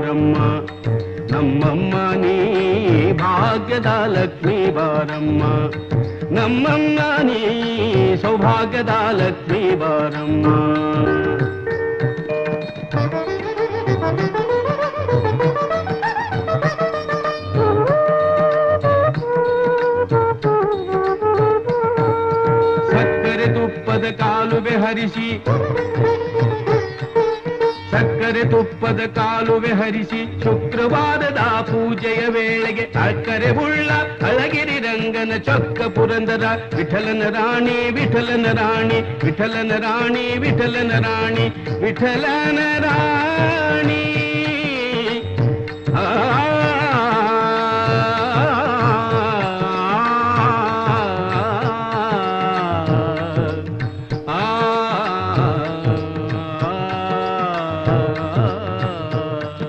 ಬಾರಮ್ಮ, ನಮ್ಮಮ್ಮ ನೀ ಭಾಗ್ಯದ ಲಕ್ಷ್ಮೀ ಬಾರಮ್ಮ, ನಮ್ಮಮ್ಮ ನೀ ಸೌಭಾಗ್ಯದ ಲಕ್ಷ್ಮೀ ಬಾರಮ್ಮ. ಸಕ್ಕರೆ ತುಪ್ಪದ ಕಾಲುವೆ ಹರಿಸಿ, ಸಕ್ಕರೆ ತುಪ್ಪದ ಕಾಲುವೆ ಹರಿಸಿ, ಶುಕ್ರವಾರದ ಪೂಜೆಯ ವೇಳೆಗೆ ಅಕ್ಕರೆ ಉಳ್ಳ ಅಳಗಿರಿ ರಂಗನ ಚೊಕ್ಕ ಪುರಂದರ ವಿಠಲನ ರಾಣಿ, ವಿಠಲನ ರಾಣಿ, ವಿಠಲನ ರಾಣಿ, ವಿಠಲನ ರಾಣಿ, ವಿಠಲನ ರಾಣಿ.